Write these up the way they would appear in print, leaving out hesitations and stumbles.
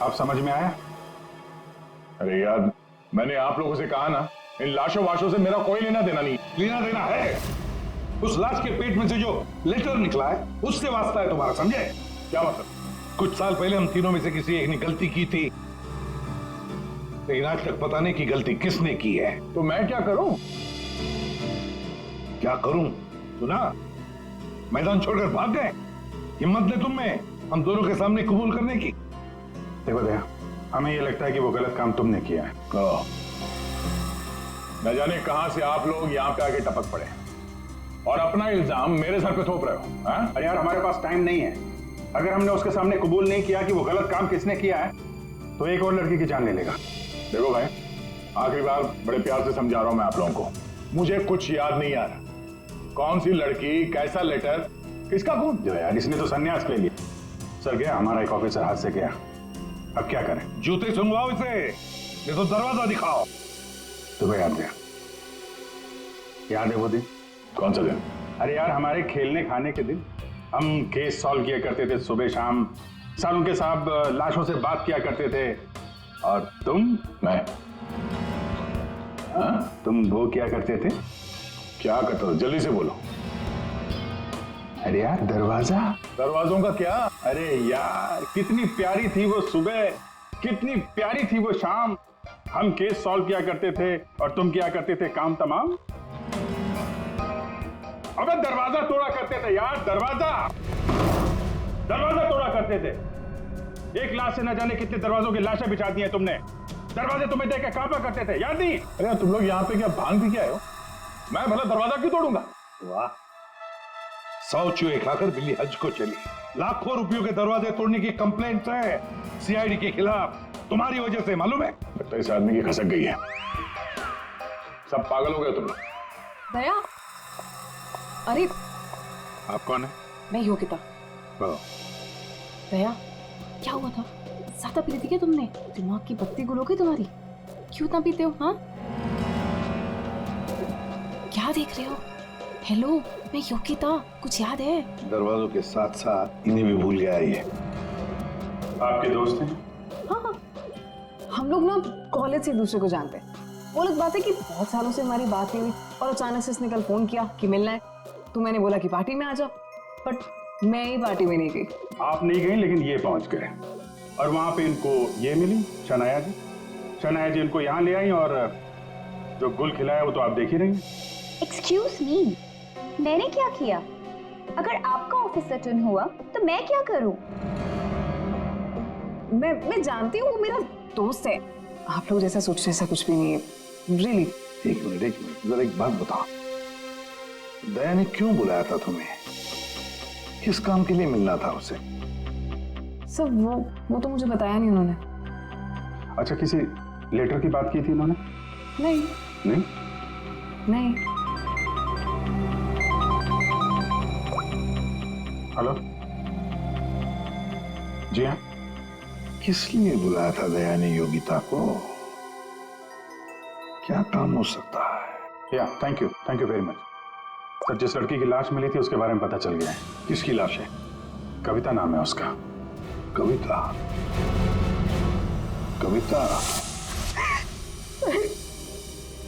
अब समझ में आया? अरे यार, मैंने आप लोगों से कहा ना, इन लाशों वाशों से मेरा कोई लेना देना नहीं। लेना देना है। उस लाश के पेट में से जो लेटर निकला है उससे वास्ता है तुम्हारा, समझे? क्या मतलब? कुछ साल पहले हम तीनों में से किसी एक ने गलती की थी, लेकिन आज तक पता नहीं कि गलती किसने की है। तो मैं क्या करूं? क्या करूं? सुना, मैदान छोड़कर भाग गए। हिम्मत ने तुम में हम दोनों के सामने कबूल करने की। देखो दया, हमें ये लगता है कि वो गलत काम तुमने किया है। न जाने कहां से आप लोग यहां पे आके टपक पड़े और अपना इल्जाम मेरे सर पे थोप रहे हो। अरे यार, हमारे पास टाइम नहीं है। अगर हमने उसके सामने कबूल नहीं किया कि वो गलत काम किसने किया है तो एक और लड़की की जान ले लेगा। देखो भाई, आखिरी बार बड़े प्यार से समझा रहा हूं मैं आप लोगों को, मुझे कुछ याद नहीं आ रहा। कौन सी लड़की, कैसा लेटर, किसका खून? जो यार, इसने तो संन्यास ले लिया। सर गया, हमारा एक ऑफिसर हाथ से गया। अब क्या करें? जूते सुनवाओ इसे, ये तो दरवाजा दिखाओ। तुम्हें याद है? याद है वो दिन? कौन सा दिन? अरे यार, हमारे खेलने खाने के दिन हम केस सॉल्व किया करते थे सुबह शाम, सालों के साहब लाशों से बात किया करते थे। और मैं तुम वो क्या करते थे? क्या करता था? जल्दी से बोलो। अरे यार, दरवाजा। दरवाजों का क्या? अरे यार, कितनी प्यारी थी वो सुबह, कितनी प्यारी थी वो शाम। हम केस सॉल्व किया करते थे और तुम क्या करते थे काम तमाम। अबे दरवाजा तोड़ा करते थे यार, दरवाजा तोड़ा करते थे। एक लाश से न जाने कितने दरवाजों की लाशें बिछा दी हैं तुमने। दरवाजे तुम्हें देख के कांपा करते थे, याद नहीं? अरे तुम लोग यहाँ पे क्या भांग पी के आए हो? मैं भला दरवाजा क्यों तोड़ूंगा? वाह, 100 चूहे खाकर बिल्ली हज को चली। लाखों रुपयों के दरवाजे तोड़ने की कंप्लेंट है सीआईडी के खिलाफ, तुम्हारी वजह से, मालूम है? लगता है इस आदमी की खसक गई है। सब पागल हो गए तुम लोग। दया, अरे आप कौन है? मैं योगिता। दया, क्या हुआ था? ज्यादा पी थी क्या तुमने? दिमाग की बत्ती गुल हो गई तुम्हारी? क्यों इतना पीते हो? हाँ, क्या देख रहे हो? हेलो, मैं योगिता, कुछ याद है? दरवाजों के साथ साथ इन्हें भी भूल गया ये। आपके दोस्त हैं? हाँ, हम लोग ना कॉलेज से एक दूसरे को जानते हैं। वो लोग बात है कि बहुत सालों से हमारी बात नहीं हुई और अचानक से इसने कल फोन किया कि मिलना है। तो मैंने बोला कि पार्टी में आ जाओ, बट मैं ही पार्टी में नहीं गई। आप नहीं गई, लेकिन ये पहुंच गए और वहां पे इनको ये मिली, शनाया जी। शनाया जी इनको यहाँ ले आई और जो गुल खिलाया वो तो आप देख ही रही हैं। एक्सक्यूज मी, मैंने क्या किया? अगर आपका ऑफिसर टर्न हुआ तो मैं क्या करूं? मैं जानती हूँ, वो मेरा दोस्त है। आप लोग जैसा सोच रहे ऐसा कुछ भी नहीं है, रियली। एक मिनट, जरा एक बात बताओ, दया ने क्यों बुलाया था तुम्हें? किस काम के लिए मिलना था उसे? सर वो तो मुझे बताया नहीं उन्होंने। अच्छा, किसी लेटर की बात की थी उन्होंने? नहीं नहीं? नहीं। हेलो जी हाँ। किस लिए बुलाया था दया ने योगिता को? क्या काम हो सकता है? या thank you very much sir. जिस लड़की की लाश मिली थी उसके बारे में पता चल गया है। किसकी लाश है? कविता नाम है उसका। कविता?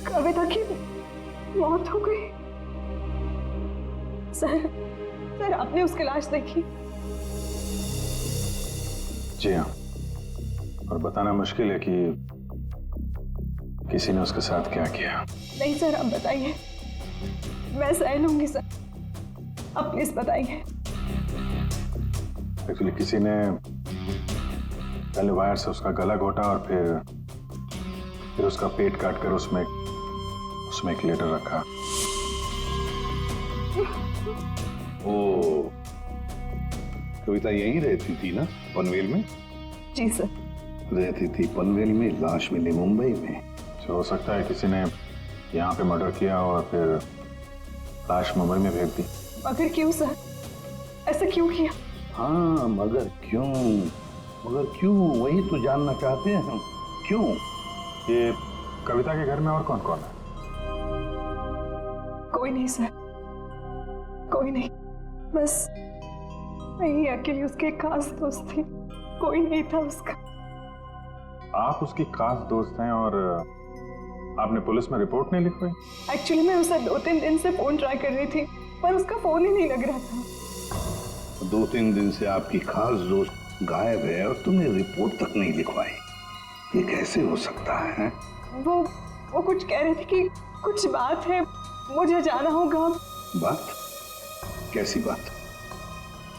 कविता की मौत हो गई। सर आपने उसकी लाश देखी? जी हाँ, और बताना मुश्किल है कि किसी ने उसके साथ क्या किया। नहीं सर, आप बताइए, मैं सह लूंगी सर, आप प्लीज बताइए। एक्चुअली किसी ने पहले वायर से उसका गला घोटा और फिर उसका पेट काटकर उसमें एक लेटर रखा। ओ, कविता यहीं रहती थी ना, पनवेल में? जी सर। रहती थी पनवेल में, लाश मिली मुंबई में। तो हो सकता है किसी ने यहाँ पे मर्डर किया और फिर लाश मुंबई में भेज दी। मगर क्यों सर? ऐसा क्यों किया? हाँ, मगर क्यों वही तो जानना चाहते हैं हम। क्यों? ये कविता के घर में और कौन कौन है? कोई नहीं सर, कोई नहीं, बस मैं ही अकेली उसके खास दोस्त थी, कोई नहीं था उसका। आप उसकी खास दोस्त हैं और आपने पुलिस में रिपोर्ट नहीं लिखवाई? एक्चुअली मैं उसे 2-3 दिन से फोन ट्राई कर रही थी पर उसका फोन ही नहीं लग रहा था। 2-3 दिन से आपकी खास दोस्त गायब है और तुमने रिपोर्ट तक नहीं लिखवाई, ये कैसे हो सकता है? वो कुछ कह रहे थे कि कुछ बात है, मुझे जाना होगा। बात? कैसी बात?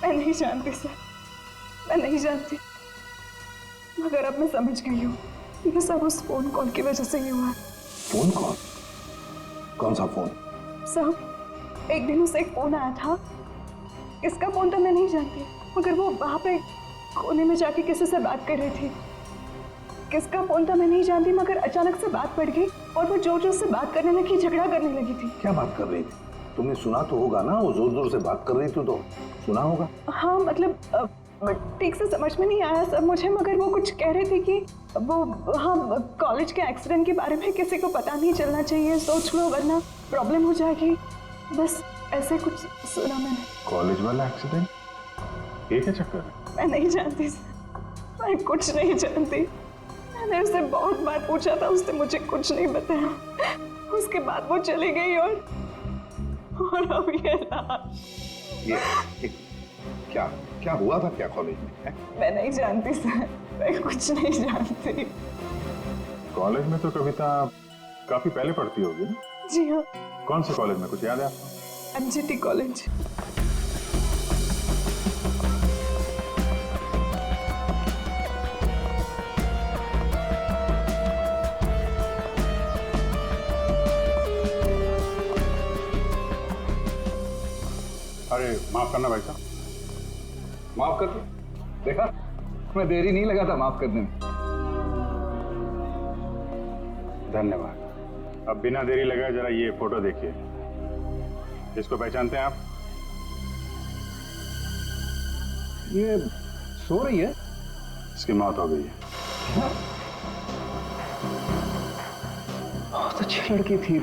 मैं नहीं जानती सर, मैं नहीं जानती, मगर अब मैं समझ गई हूँ ये सब उस फोन कॉल की वजह से ही हुआ है। Phone call? कौन सा फोन? सर एक दिन उसे एक फोन आया था, इसका फोन तो मैं नहीं जानती, मगर वो वहां पे कोने में जाके किसी से बात कर रही थी। किसका फोन था मैं नहीं जानती, मगर अचानक से बात बढ़ गई और वो जोर जोर से बात करने लगी, झगड़ा करने लगी थी। क्या बात कर रही थी? तुमने सुना तो होगा ना, वो जोर जोर से बात कर रही थी तो सुना होगा। हाँ मतलब ठीक से समझ में नहीं आया सब मुझे, मगर वो कुछ कह रहे थे कि वो हाँ कॉलेज के एक्सीडेंट के बारे में किसी को पता नहीं चलना चाहिए, सोच लो वरना प्रॉब्लम हो जाएगी, बस ऐसे कुछ सुना मैंने। कॉलेज वाला एक्सीडेंट? ये क्या चक्कर है? मैं नहीं जानती, मैं कुछ नहीं जानती। मैंने उससे बहुत बार पूछा था, उसने मुझे कुछ नहीं बताया। उसके बाद वो चली गई और अब ये लाश। ये क्या क्या हुआ था क्या कॉलेज में है? मैं नहीं जानती सर, मैं कुछ नहीं जानती। कॉलेज में तो कविता काफी पहले पढ़ती होगी ना? जी हाँ। कौन से कॉलेज में, कुछ याद है आपको? MGT college. अरे माफ करना भाई साहब। माफ कर दो। देखा, मैं देरी नहीं लगा था माफ करने में। धन्यवाद। अब बिना देरी लगाए जरा ये फोटो देखिए। इसको पहचानते हैं आप? ये सो रही है? इसकी मौत हो गई है। बहुत अच्छी लड़की थी,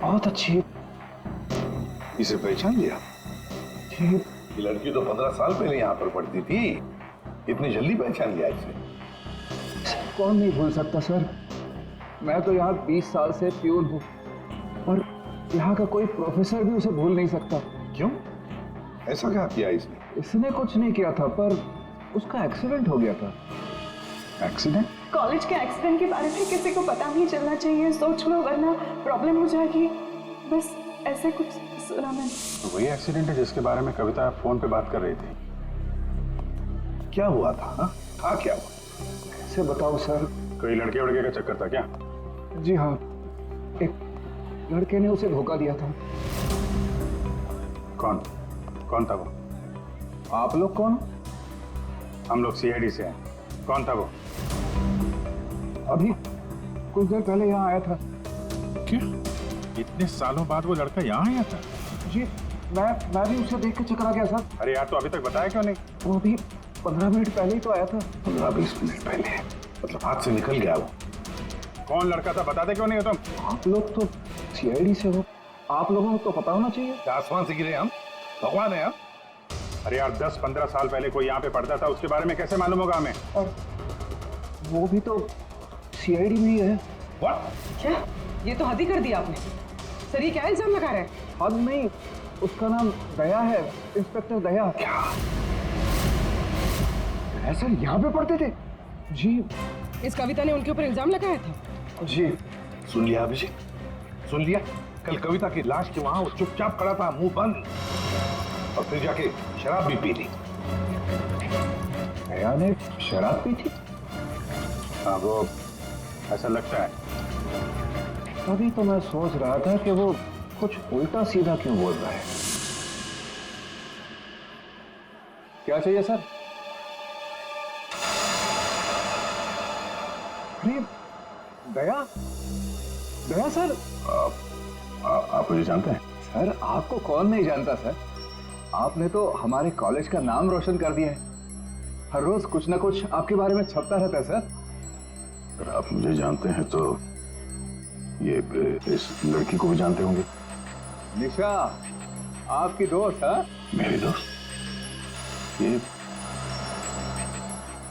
बहुत अच्छी। इसे पहचान लिया? ये ये लड़की तो 15 साल पहले यहाँ पर पढ़ती थी, इतनी जल्दी पहचान लिया इसे? कौन नहीं भूल सकता सर। मैं तो यहाँ 20 साल से प्यून हूँ और यहाँ का कोई प्रोफेसर भी उसे भूल नहीं सकता। क्यों? ऐसा क्या किया इसने? इसने कुछ नहीं किया था, पर उसका एक्सीडेंट हो गया था। एक्सीडेंट? कॉलेज के एक्सीडेंट के बारे में किसी को पता नहीं चलना चाहिए, सोच लो वरना प्रॉब्लम हो जाएगी, बस ऐसे कुछ सुना मैंने। तो वही एक्सीडेंट है जिसके बारे में कविता फोन पे बात कर रही थी। क्या हुआ था? हाँ? था क्या हुआ? कैसे बताओ सर? कोई लड़के वड़के का चक्कर था क्या? जी हाँ, एक लड़के ने उसे धोखा दिया था। कौन कौन था वो? आप लोग कौन? हम लोग सीआईडी से हैं। कौन था वो? अभी कुछ देर पहले यहाँ आया था। क्या? इतने सालों बाद वो लड़का यहाँ आया था? जी, मैं भी उसे देख के चकरा गया सर। अरे यार, तो अभी तक बताया क्यों नहीं? वो अभी 15 मिनट पहले ही तो आया था। 15-20 मिनट पहले? मतलब हाथ से निकल गया वो? कौन लड़का था बताते क्यों नहीं हो तुम? आप लोग तो सीआईडी से हो, आप लोगों को तो पता होना चाहिए। क्या आसमान से गिरे हम? भगवान है हम? अरे यार, 10-15 साल पहले कोई यहाँ पे पढ़ता था, उसके बारे में कैसे मालूम होगा हमें? और वो भी तो सीआईडी में ही है। What? क्या? ये तो हद ही कर दिया आपने। सर ये क्या इल्जाम लगा रहे हैं? हद नहीं, उसका नाम दया है, इंस्पेक्टर दया। क्या? दया सर यहाँ पे पढ़ते थे? जी। इस कविता ने उनके ऊपर इल्जाम लगाया था? जी। सुन लिया अभिषेक, सुन लिया? कल कविता की लाश के वहां वो चुपचाप खड़ा था, मुंह बंद, और फिर जाके शराब भी पी ली। दया ने शराब पी थी? हाँ, वो ऐसा लगता है। अभी तो मैं सोच रहा था कि वो कुछ उल्टा सीधा क्यों बोल रहा है। क्या चाहिए सर? अरे दया, दया सर। आप मुझे जानते हैं? सर आपको कौन नहीं जानता सर, आपने तो हमारे कॉलेज का नाम रोशन कर दिया है। हर रोज कुछ ना कुछ आपके बारे में छपता रहता है सर। अगर आप मुझे जानते हैं तो ये इस लड़की को भी जानते होंगे। निशा आपकी दोस्त है? मेरी दोस्त?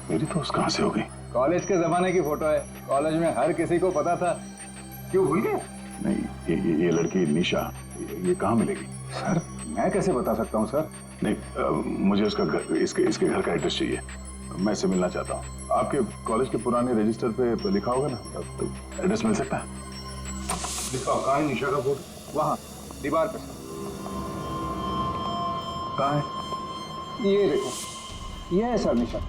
मेरी दोस्त कहाँ से हो गई? कॉलेज के जमाने की फोटो है, कॉलेज में हर किसी को पता था। क्यों भूल गए? नहीं, ये लड़की निशा, ये कहाँ मिलेगी? सर मैं कैसे बता सकता हूँ सर? नहीं, मुझे उसका घर, इसके घर का एड्रेस चाहिए। मैं इससे मिलना चाहता हूँ। आपके कॉलेज के पुराने रजिस्टर पे लिखा होगा ना, तो एड्रेस मिल सकता है? दिखाओ, कहाँ है निशा का फोटो? वहाँ दीवार पे सर। कहाँ है? ये देखो, ये है सर निशा।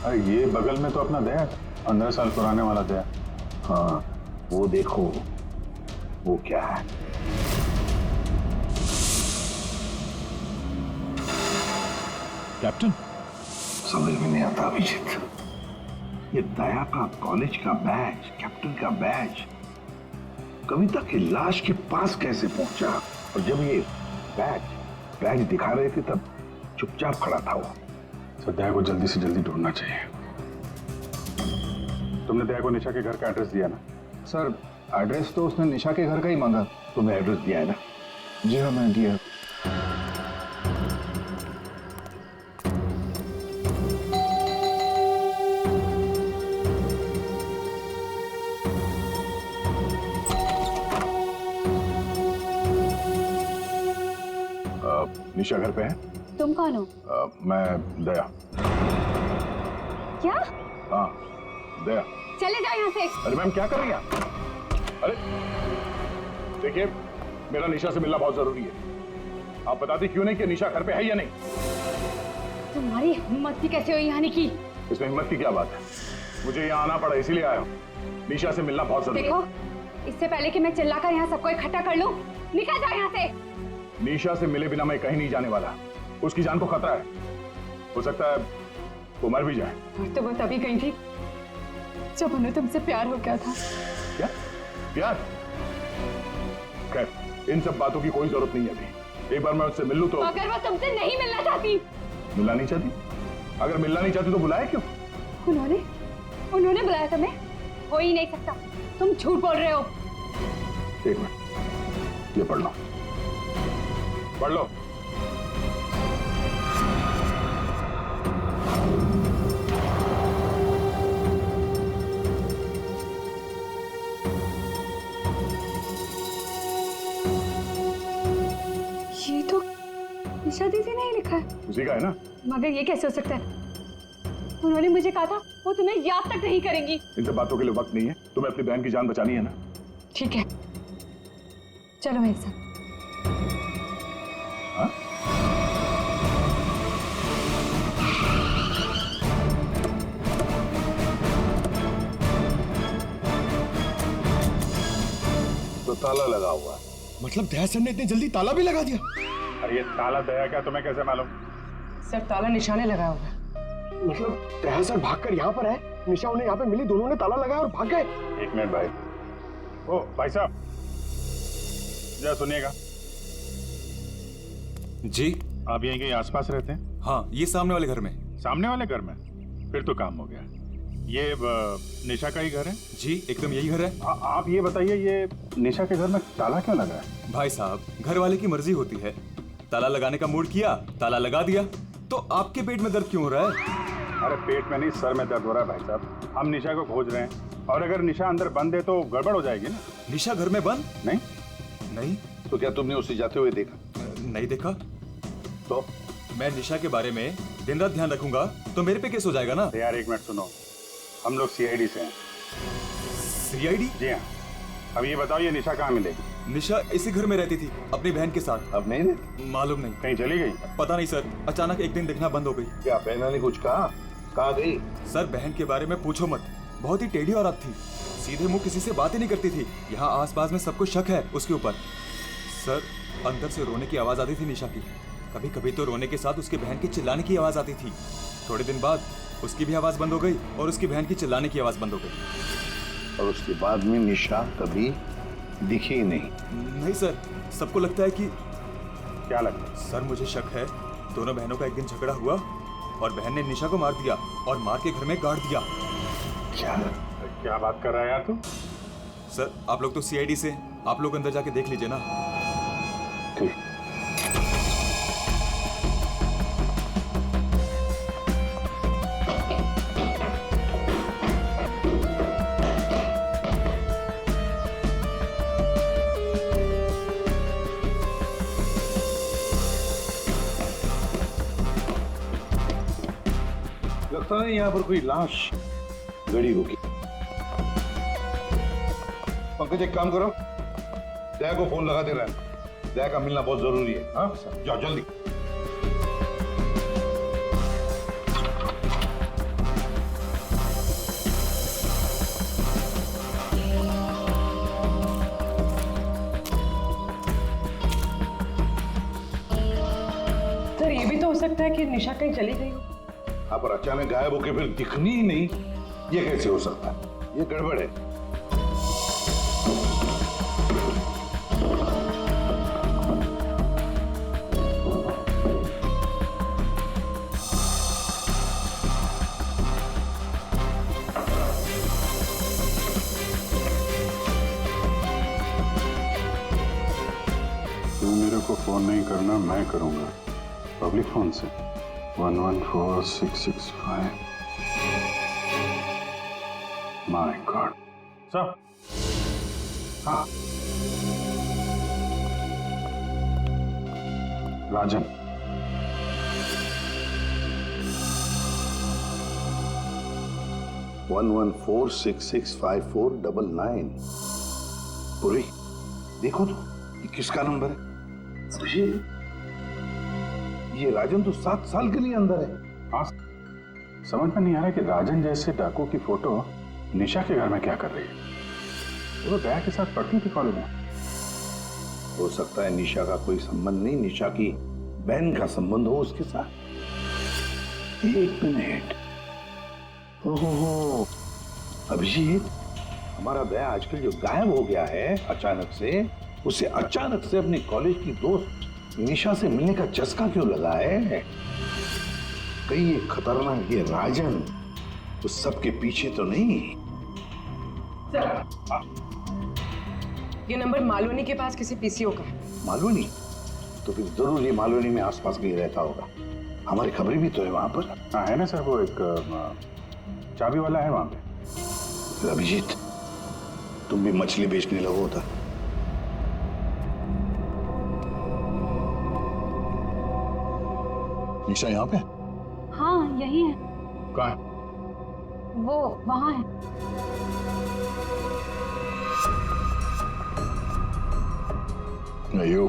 अरे ये बगल में तो अपना दया, 15 साल पुराने वाला दया। हाँ, वो देखो, वो क्या है? कैप्टन, समझ में नहीं आता अभिजीत। ये दया का कॉलेज का बैज, कैप्टन का बैज, कविता की लाश के पास कैसे पहुंचा? और जब ये बैज दिखा रहे थे तब चुपचाप खड़ा था वो। सर दया को जल्दी से जल्दी ढूंढना चाहिए। तुमने दया को निशा के घर का एड्रेस दिया ना? सर एड्रेस तो उसने निशा के घर का ही मांगा। तुमने एड्रेस दिया है ना? जी हाँ मैंने दिया। निशा घर पे है? तुम कौन हो? मैं दया। क्या? हाँ, दया। चले जाओ यहाँ से। अरे मैम क्या कर रही हैं आप? अरे देखिए, मेरा निशा से मिलना बहुत जरूरी है। आप बताती क्यों नहीं कि निशा घर पे है या नहीं? तुम्हारी हिम्मत भी कैसे हुई यहाँ की? इसमें हिम्मत की क्या बात है? मुझे यहाँ आना पड़ा इसीलिए आया हूँ। निशा से मिलना बहुत जरूरी है। देखो, इससे पहले कि मैं चिल्लाकर यहाँ सबको इकट्ठा कर लूँ, निकल जाओ यहाँ से। निशा से मिले बिना मैं कहीं नहीं जाने वाला। उसकी जान को खतरा है, हो सकता है वो मर भी जाए। और तो वो तभी गई थी जब उन्हें तुमसे प्यार हो गया था। क्या प्यार? खैर, इन सब बातों की कोई जरूरत नहीं है अभी। एक बार मैं उससे मिल लूं तो। अगर वो तुमसे नहीं मिलना चाहती? मिलना नहीं चाहती? अगर मिलना नहीं चाहती तो बुलाया क्यों? उन्होंने बुलाया तुम्हें? हो ही नहीं सकता, तुम झूठ बोल रहे हो। एक मिनट, ये पढ़ लो, पढ़ लो। ये तो निशा दीदी ने ही लिखा है। उसी का है ना? मगर ये कैसे हो सकता है? उन्होंने मुझे कहा था वो तुम्हें याद तक नहीं करेंगी। इन सब बातों के लिए वक्त नहीं है। तुम्हें अपनी बहन की जान बचानी है ना? ठीक है, चलो मेरे साथ। हाँ? तो ताला लगा हुआ है। मतलब दया सर ने इतनी जल्दी ताला भी लगा दिया? अरे ये ताला दया क्या, तुम्हें कैसे मालूम? सर ताला निशाने लगाया होगा। मतलब दया सर भागकर यहाँ पर है, निशा उन्हें यहाँ पे मिली, दोनों ने ताला लगाया और भाग गए। एक मिनट भाई। ओ भाई साहब, जरा सुनिएगा। जी आप यहीं के आसपास रहते हैं? हाँ, ये सामने वाले घर में। सामने वाले घर में? फिर तो काम हो गया। ये निशा का ही घर है? जी एकदम यही घर है। आप ये बताइए, ये निशा के घर में ताला क्यों लगा है? भाई साहब, घर वाले की मर्जी होती है। ताला लगाने का मूड किया, ताला लगा दिया। तो आपके पेट में दर्द क्यों हो रहा है? अरे पेट में नहीं, सर में दर्द हो रहा है भाई साहब। हम निशा को खोज रहे हैं और अगर निशा अंदर बंद है तो गड़बड़ हो जाएगी ना। निशा घर में बंद? नहीं नहीं। तो क्या तुमने उसे जाते हुए देखा? नहीं देखा। तो मैं निशा के बारे में दिन रात ध्यान रखूंगा तो मेरे पे केस हो जाएगा ना। यार एक मिनट सुनो, हम लोग सीआईडी से हैं। सीआईडी? जी हाँ। अब ये बताओ, ये निशा कहाँ मिलेगी? निशा इसी घर में रहती थी अपनी बहन के साथ। अब नहीं रहती? मालूम नहीं, कहीं चली गई? पता नहीं सर, अचानक एक दिन दिखना बंद हो गई। क्या बहना ने कुछ कहा? कहाँ गई? सर बहन के बारे में पूछो मत, बहुत ही टेढ़ी औरत थी। सीधे मुंह किसी से बात ही नहीं करती थी। यहाँ आसपास में सबको शक है उसके ऊपर। सर अंदर से रोने की आवाज आती थी निशा की। कभी कभी तो रोने के साथ उसकी बहन के चिल्लाने की आवाज आती थी। थोड़े दिन बाद उसकी भी आवाज बंद हो गई और उसकी बहन की चिल्लाने की आवाज बंद हो गई। और उसके बाद में निशा कभी दिखी ही नहीं? नहीं सर, सबको लगता है कि। क्या लगता है? सर मुझे शक है दोनों बहनों का एक दिन झगड़ा हुआ और बहन ने निशा को मार दिया और मार के घर में गाड़ दिया। क्या बात कर रहा है यार तू? सर आप लोग तो सीआईडी से, आप लोग अंदर जाके देख लीजिए ना। ठीक। लगता है यहाँ पर कोई लाश गड़ी होगी। पंकज एक काम करो, दया को फोन लगा दे रहा है, दया का मिलना बहुत जरूरी है। हाँ जाओ जल्दी। सर ये भी तो हो सकता है कि निशा कहीं चली गई हो। हाँ पर अचानक गायब होके फिर दिखनी ही नहीं, ये कैसे हो सकता है? ये गड़बड़ है। तू मेरे को फोन नहीं करना, मैं करूंगा पब्लिक फोन से। 114665। My God. सर हाँ राजन, वन 114665499। पूरी देखो तो ये किसका नंबर है? ये राजन तो 7 साल के लिए अंदर है। हाँ समझ में नहीं आ रहा कि राजन जैसे डाकू की फोटो निशा के घर में क्या कर रही है। वो तो दया के साथ पढ़ती थी कॉलेज में। हो सकता है निशा का कोई संबंध नहीं, निशा की बहन का संबंध हो उसके साथ। एक मिनट, ओहो अभिजीत, हमारा दया आजकल जो गायब हो गया है अचानक से, उसे अचानक से अपने कॉलेज की दोस्त निशा से मिलने का चस्का क्यों लगा है? कहीं ये खतरनाक ये राजन उस सब के पीछे तो नहीं? सर ये नंबर मालवनी के पास किसी पीसीओ का है। मालूनी? तो फिर जरूर ये मालूनी में आसपास कहीं रहता होगा। हमारी खबरें भी तो है वहां पर। हाँ है ना सर, वो एक चाबी वाला है वहां पे। फिर अभिजीत तुम भी मछली बेचने लगो होता। निशा यहाँ पे? हाँ यही है। कहाँ है? वो वहाँ है। अयो,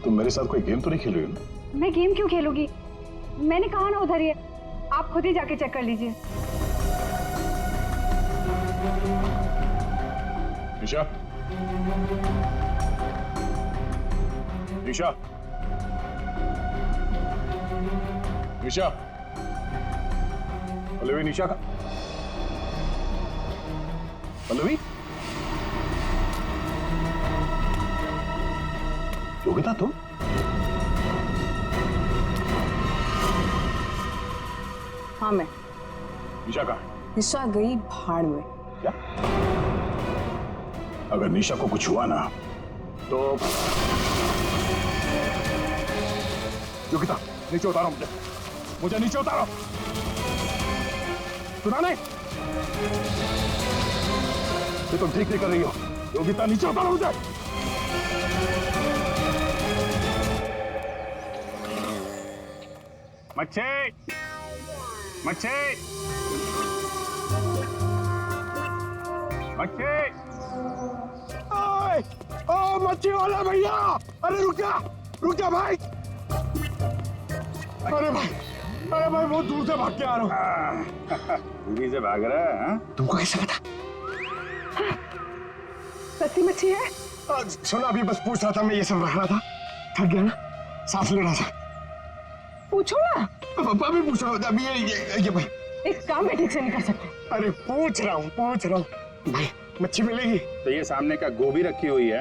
तुम मेरे साथ कोई गेम तो नहीं खेल रही हो ना? मैं गेम क्यों खेलूंगी? मैंने कहा ना उधर ही है, आप खुद ही जाके चेक कर लीजिए। निशा, निशा, निशा, पल्लवी, निशा का पल्लवी, योगिता तुम? हाँ मैं। निशा कहाँ है? निशा गई भाड़ में। क्या? अगर निशा को कुछ हुआ ना तो योगिता नीचे उतारो, मुझे नीचे उतारो। सुना नहीं? ये तुम ठीक नहीं कर रही हो। योगिता नीचे उतारो मुझे। मच्छी, मच्छी, मच्छी, ओ मच्छी वाला भैया, अरे रुक जा भाई। अरे भाई बहुत दूर से भाग के आ रहा हूँ। दूरी से भाग रहा है? हाँ? तुमको कैसे पता? सस्ती मच्छी है। सुना, अभी बस पूछ रहा था, मैं ये सब रख रहा था, थक गया ना, सांस ले रहा था। पूछो ना। अभी पूछ रहा हूँ, अभी ये भाई एक काम में ठीक से नहीं कर सकते। अरे पूछ रहा हूँ भाई, मच्छी मिलेगी? तो ये सामने का गोभी रखी हुई है,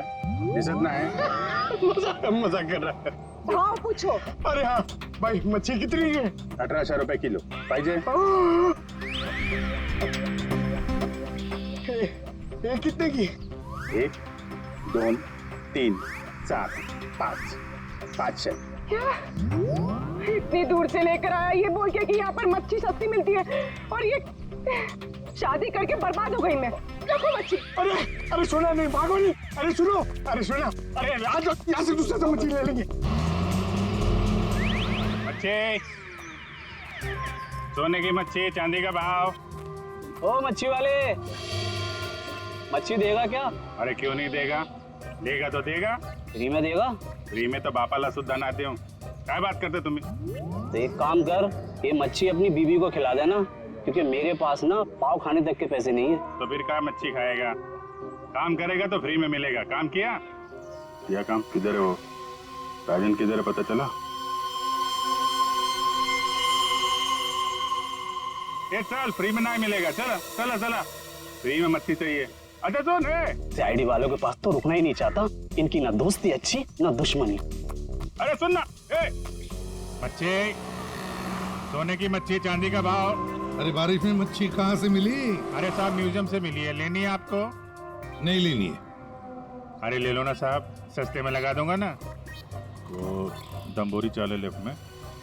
इज्जत ना है? मजाक कर रहा है। हाँ पूछो। अरे हाँ भाई, मच्छी कितनी है? 1800 रुपए किलो पाहिजे। ये कितने की? 1 2 3 4 5 500। क्या इतनी दूर से लेकर आया ये बोल के कि यहाँ पर मच्छी सस्ती मिलती है, और ये शादी करके बर्बाद हो गई मैं। देखो मच्छी। अरे सुना नहीं, भागो नहीं। अरे सुनो, अरे सुना, अरे आज यहाँ से दूसरे से मच्छी ले लेंगे। मच्छी, सोने की मच्छी चांदी का भाव। ओ मच्छी वाले, मच्छी देगा क्या? अरे क्यों नहीं देगा, देगा तो देगा। फ्री में देगा? फ्री में तो बापाला सुद्धा ना दूं। क्या बात करते तुम? तो एक काम कर, ये मच्छी अपनी बीवी को खिला देना, क्योंकि मेरे पास ना पाव खाने तक के पैसे नहीं है। तो फिर क्या मच्छी खाएगा? काम करेगा तो फ्री में मिलेगा। काम किया? किया काम। किधर है वो राजन? किधर है पता चला? ये चल, फ्री में नहीं मिलेगा। चला चला चला, फ्री में मच्छी चाहिए। अच्छा सुन, सीआईडी वालों के पास तो रुकना ही नहीं चाहता। इनकी ना दोस्ती अच्छी ना दुश्मनी। अरे सुन ना, मच्छी, सोने की मच्छी चांदी का भाव। अरे बारिश में मच्छी कहाँ से मिली? अरे साहब म्यूजियम से मिली है, लेनी है आपको? नहीं लेनी है। अरे ले लो ना साहब, सस्ते में लगा दूंगा ना। वो दम्बोरी चाले लेफ्ट में,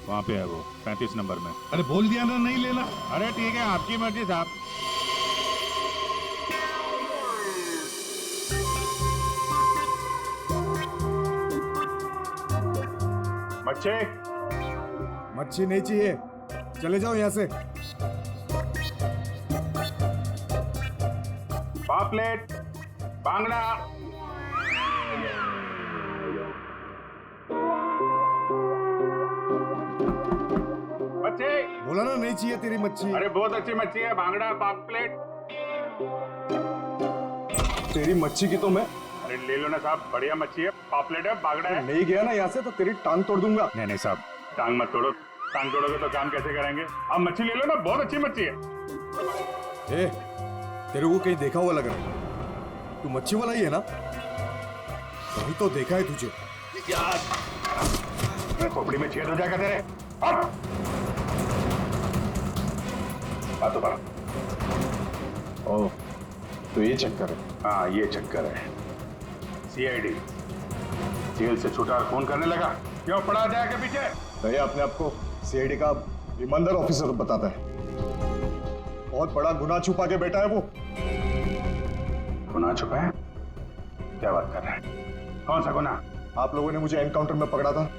वहाँ पे है वो 35 नंबर में। अरे बोल दिया ना नहीं लेना। अरे ठीक है, आपकी मर्जी साहब। मच्छी, मच्छी नहीं चाहिए, चले जाओ यहाँ से। पापलेट, बांगड़ा। मच्छी, बोला ना नहीं चाहिए तेरी मच्छी। अरे बहुत अच्छी मच्छी है, बांगड़ा पापलेट। तेरी मच्छी की तो मैं अरे ले लो ना साहब, बढ़िया मच्छी है, पापलेट है, बांगड़ा है। नहीं गया ना यहाँ से तो तेरी टांग तोड़ दूंगा। नहीं नहीं साहब, टांग मत तोड़ो। टांग तोड़ोगे तो काम कैसे करेंगे? आप मच्छी ले लो ना, बहुत अच्छी मच्छी है। ए, तेरे को कहीं देखा हुआ लग रहा है। तू मच्छी वाला ही है ना? कहीं तो देखा है तुझे। खोपड़ी में छेद हो जाएगा तेरे। हट! बातों पर। ओह, तो ये चक्कर है। हाँ ये चक्कर है। सीआईडी जेल से छूटा और फोन करने लगा। क्यों पड़ा जाएगा पीछे? भैया अपने आप को सीआईडी का ईमानदार ऑफिसर बताता है। बहुत बड़ा गुनाह छुपा के बैठा है वो। गुनाह छुपा है? क्या बात कर रहे हैं? कौन सा गुनाह? आप लोगों ने मुझे एनकाउंटर में पकड़ा था।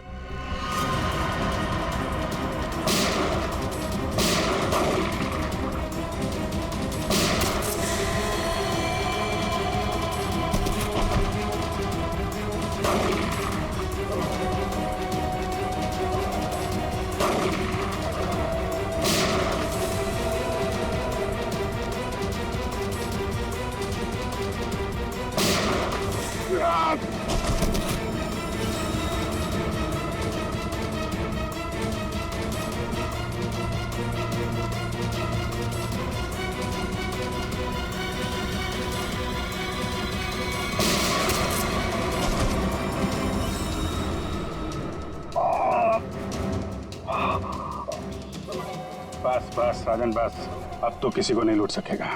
बस बस राजन बस, अब तो किसी को नहीं लूट सकेगा।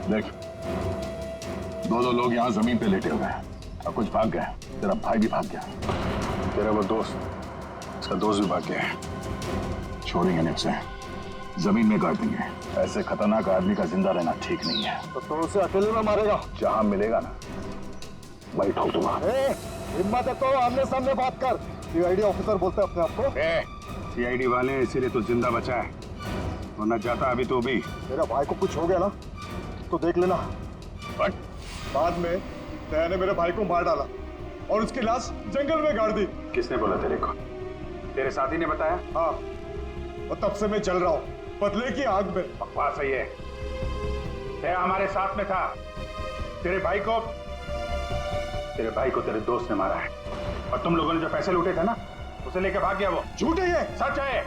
देख, दो लोग यहाँ जमीन पे लेटे हुए हैं और कुछ भाग गए। तेरा भाई भी भाग गया। तेरा वो दोस्त, उसका दोस्त भी भाग गया है। छोड़ेंगे नहीं उसे, जमीन में गाड़ देंगे। ऐसे खतरनाक आदमी का जिंदा रहना ठीक नहीं है। तो उसे अकेले में मारेगा? जहां मिलेगा ना वही ठोक दूंगा। हिम्मत है तो आमने सामने बात कर। सीआईडी ऑफिसर बोलते हैं अपने आप को। सीआईडी वाले इसीलिए तो जिंदा बचा है, वरना जाता अभी तो भी। मेरा भाई को कुछ हो गया ना तो देख लेना। बट बाद में दया ने मेरे भाई को मार डाला और उसकी लाश जंगल में गाड़ दी। किसने बोला तेरे को? तेरे साथी ने बताया? हाँ, और तब से मैं चल रहा हूँ बदले की आग में। बकवास है ये। दया हमारे साथ में था। तेरे भाई को तेरे दोस्त ने मारा है, और तुम लोगों ने जो पैसे लूटे थे ना, उसे लेके भाग गया वो। झूठ है ये? सच है।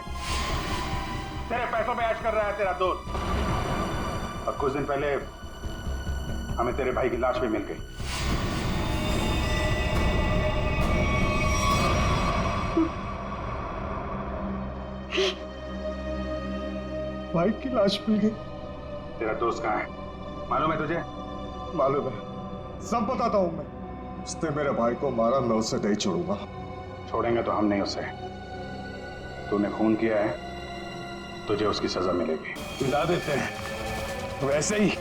तेरे पैसों पे ऐश कर रहा है तेरा दोस्त। और कुछ दिन पहले हमें तेरे भाई की लाश भी मिल गई। भाई की लाश मिल गई? तेरा दोस्त कहाँ है मालूम है तुझे? मालूम है, सब बताता हूं मैं। उसने मेरे भाई को मारा, मैं उसे नहीं छोड़ूंगा। छोड़ेंगे तो हम नहीं उसे। तूने खून किया है, तुझे उसकी सजा मिलेगी। पिला देते हैं वैसे ही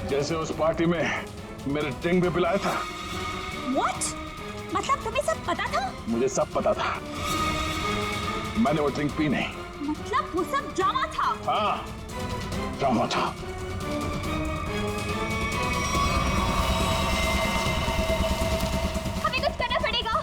जैसे उस पार्टी में मेरे टिंग पे पिलाया था। What? मतलब तुम्हें सब पता था? मुझे सब पता था। मैंने वो ड्रिंक पी नहीं, मतलब वो सब ड्रामा था। हाँ, ड्रामा था। हमें कुछ करना पड़ेगा।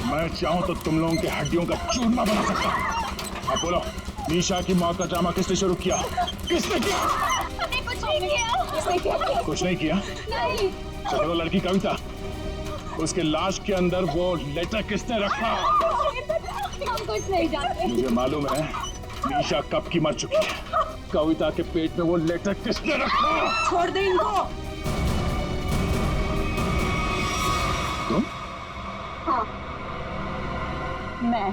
मैं चाहूं तो तुम लोगों के हड्डियों का चूरमा बना सकता हूं। अब बोलो, निशा की मौत का ड्रामा किसने शुरू किया? किसने किया? हमने कुछ नहीं किया। कुछ नहीं किया? नहीं। तो वो लड़की कविता, उसके लाश के अंदर वो लेटर किसने रखा? हम कुछ नहीं जानते। मुझे मालूम है निशा कब की मर चुकी है। कविता के पेट में वो लेटर किसने रखा? छोड़ दे इनको। तुम? हाँ, मैं।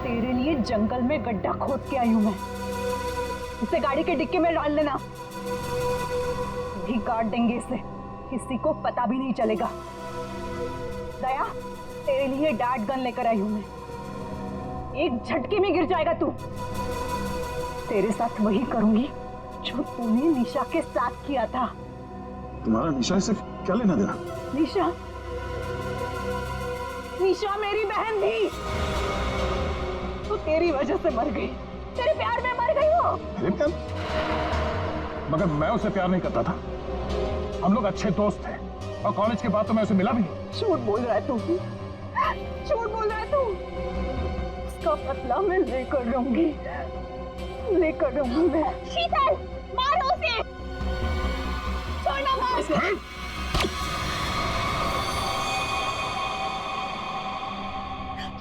तेरे लिए जंगल में गड्ढा खोद के आई हूं मैं। उसे गाड़ी के डिक्की में डाल देना, भी काट देंगे इसे, किसी को पता भी नहीं चलेगा। दया, तेरे लिए डैड गन लेकर आई हूं मैं। एक झटके में गिर जाएगा तू। तेरे साथ वही करूंगी जो तूने निशा के साथ किया था। तुम्हारा निशा से क्या लेना देना? निशा, निशा मेरी बहन थी। तो तेरी वजह से मर गई, तेरे प्यार में मर गई वो। मेरे प्यार? मगर मैं उसे प्यार नहीं करता था। हम लोग अच्छे दोस्त थे और कॉलेज के बाद तो मैं उसे मिला भी नहीं। झूठ बोल रहा है तू, झूठ बोल रहा है तू। उसका बदला मैं लेकर रहूंगी, लेकर रहूंगी मैं। शीतल, मारो उसे। छोड़ना मत।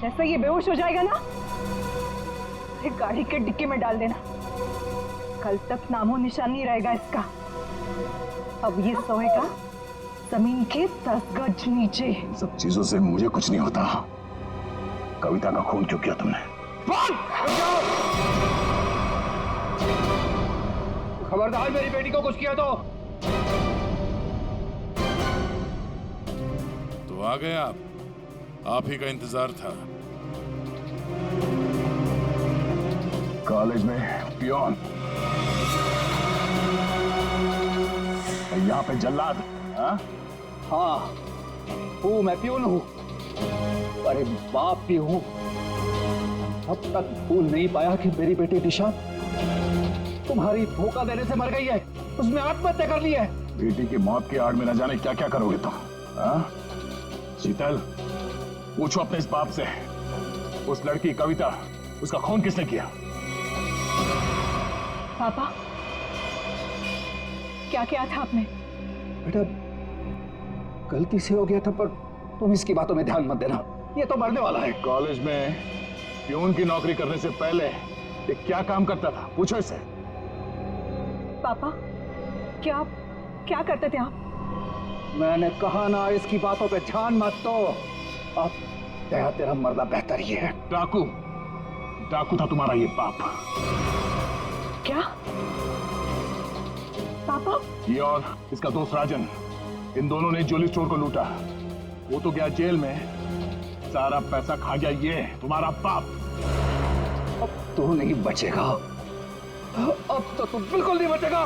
जैसे ये बेहोश हो जाएगा ना, फिर गाड़ी के डिक्की में डाल देना। कल तक नामो निशान नहीं रहेगा इसका। अब ये सोएगा जमीन के 10 गज नीचे। इन सब चीजों से मुझे कुछ नहीं होता। कविता का खून क्यों किया तुमने? खबरदार मेरी बेटी को कुछ किया तो आ गए आप ही का इंतजार था। कॉलेज में पियोन, यहाँ पे जल्लाद। हाँ, हूँ मैं प्यून हूँ, अरे बाप भी हूँ। अब तक भूल नहीं पाया कि मेरी बेटी निशा तुम्हारी धोखा देने से मर गई है। उसने आत्महत्या कर ली है। बेटी की मौत की आड़ में न जाने क्या क्या करोगे तुम। शीतल, पूछो अपने इस बाप से, उस लड़की कविता, उसका खून किसने किया? पापा, क्या किया था आपने? बेटा, गलती से हो गया था, पर तुम इसकी बातों में ध्यान मत देना। ये तो मरने वाला है। कॉलेज में प्यून की नौकरी करने से पहले ये क्या काम करता था? पूछो इससे। पापा, क्या करते थे आप? मैंने कहा ना, इसकी बातों पे ध्यान मत दो। अब तेरा मरना बेहतर ही है। डाकू था तुम्हारा ये बाप। क्या पापा? ये और इसका दोस्त राजन, इन दोनों ने ज्वेलरी स्टोर को लूटा। वो तो गया जेल में, सारा पैसा खा गया ये तुम्हारा बाप। अब तू नहीं बचेगा, अब तो तू बिल्कुल नहीं बचेगा।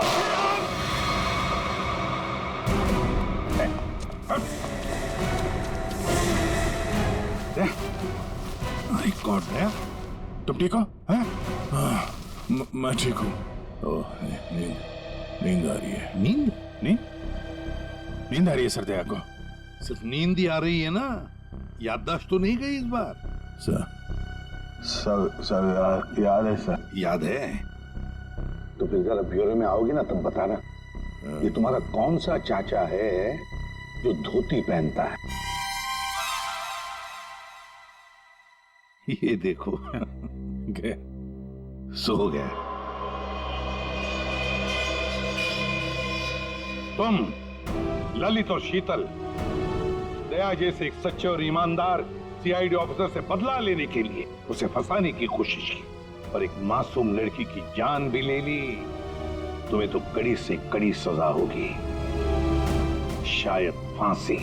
माय गॉड, तुम ठीक हो? मैं ठीक हूँ। नींद आ रही है। नींद आ रही है सर दया को? सिर्फ नींद ही आ रही है ना, याददाश्त तो नहीं गई इस बार? सर याद है सर। याद है तो फिर जरा ब्यूरो में आओगे ना, तब बताना ये तुम्हारा कौन सा चाचा है जो धोती पहनता है। ये देखो गया, सो गया। तुम ललित और शीतल दया जैसे एक सच्चे और ईमानदार सीआईडी ऑफिसर से बदला लेने के लिए उसे फंसाने की कोशिश की और एक मासूम लड़की की जान भी ले ली। तुम्हें तो कड़ी से कड़ी सजा होगी, शायद फांसी।